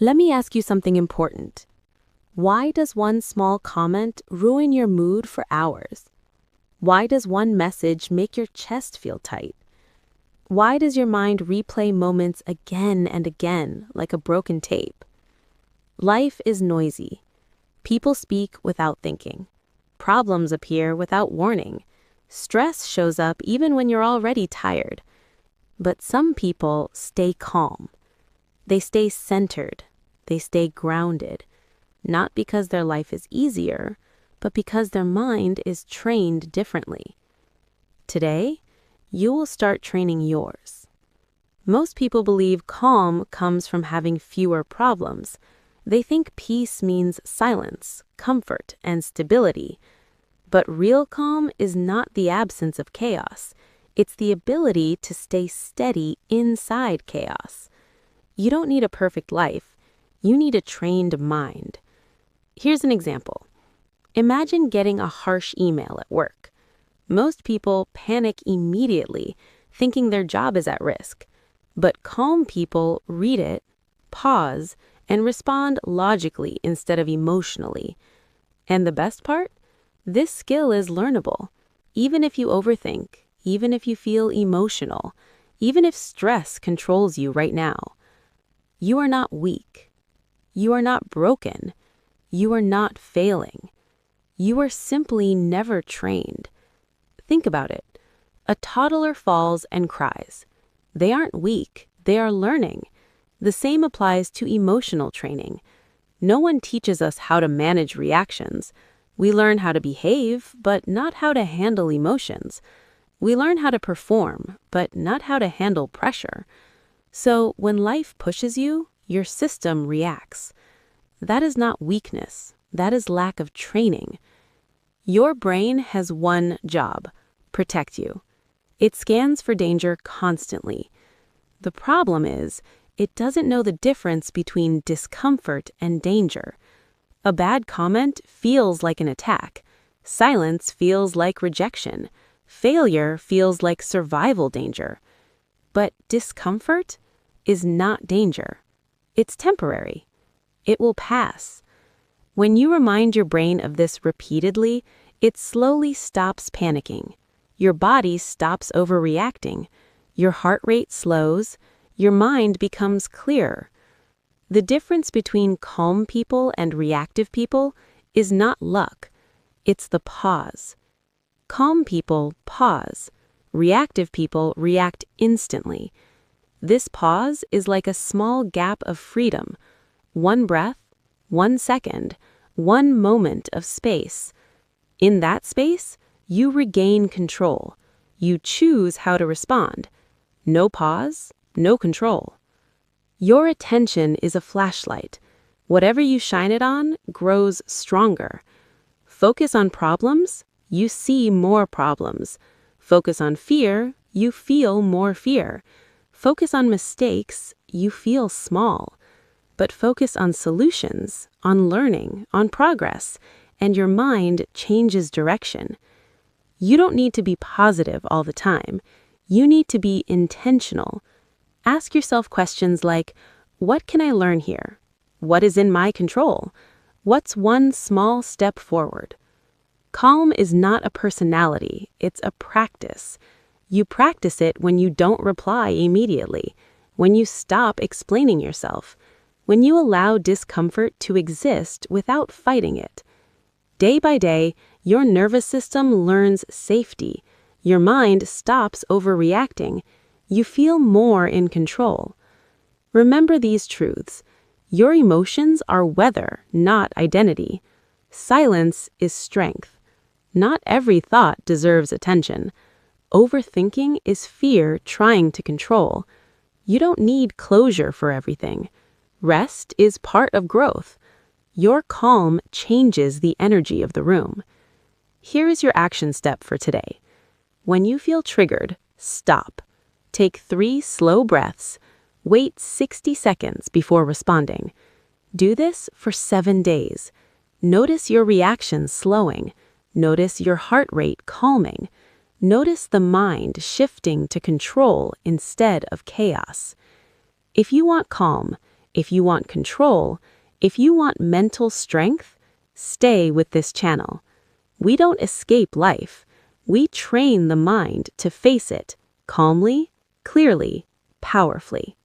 Let me ask you something important. Why does one small comment ruin your mood for hours? Why does one message make your chest feel tight? Why does your mind replay moments again and again like a broken tape? Life is noisy. People speak without thinking. Problems appear without warning. Stress shows up even when you're already tired. But some people stay calm. They stay centered. They stay grounded. Not because their life is easier, but because their mind is trained differently. Today, you will start training yours. Most people believe calm comes from having fewer problems. They think peace means silence, comfort, and stability. But real calm is not the absence of chaos. It's the ability to stay steady inside chaos. You don't need a perfect life. You need a trained mind. Here's an example. Imagine getting a harsh email at work. Most people panic immediately, thinking their job is at risk. But calm people read it, pause, and respond logically instead of emotionally. And the best part? This skill is learnable. Even if you overthink, even if you feel emotional, even if stress controls you right now. You are not weak. You are not broken. You are not failing. You are simply never trained. Think about it. A toddler falls and cries. They aren't weak. They are learning. The same applies to emotional training. No one teaches us how to manage reactions. We learn how to behave, but not how to handle emotions. We learn how to perform, but not how to handle pressure. So when life pushes you, your system reacts. That is not weakness. That is lack of training. Your brain has one job: protect you. It scans for danger constantly. The problem is, it doesn't know the difference between discomfort and danger. A bad comment feels like an attack. Silence feels like rejection. Failure feels like survival danger. But discomfort is not danger. It's temporary. It will pass. When you remind your brain of this repeatedly, it slowly stops panicking. Your body stops overreacting. Your heart rate slows. Your mind becomes clearer. The difference between calm people and reactive people is not luck. It's the pause. Calm people pause. Reactive people react instantly. This pause is like a small gap of freedom. One breath, 1 second, one moment of space. In that space, you regain control. You choose how to respond. No pause, no control. Your attention is a flashlight. Whatever you shine it on grows stronger. Focus on problems, you see more problems. Focus on fear, you feel more fear. Focus on mistakes, you feel small. But focus on solutions, on learning, on progress, and your mind changes direction. You don't need to be positive all the time. You need to be intentional. Ask yourself questions like, what can I learn here? What is in my control? What's one small step forward? Calm is not a personality, it's a practice. You practice it when you don't reply immediately, when you stop explaining yourself, when you allow discomfort to exist without fighting it. Day by day, your nervous system learns safety. Your mind stops overreacting. You feel more in control. Remember these truths. Your emotions are weather, not identity. Silence is strength. Not every thought deserves attention. Overthinking is fear trying to control. You don't need closure for everything. Rest is part of growth. Your calm changes the energy of the room. Here is your action step for today. When you feel triggered, stop. Take 3 slow breaths. Wait 60 seconds before responding. Do this for 7 days. Notice your reactions slowing. Notice your heart rate calming. Notice the mind shifting to control instead of chaos. If you want calm, If you want control, if you want mental strength, stay with this channel. We don't escape life. We train the mind to face it calmly, clearly, powerfully.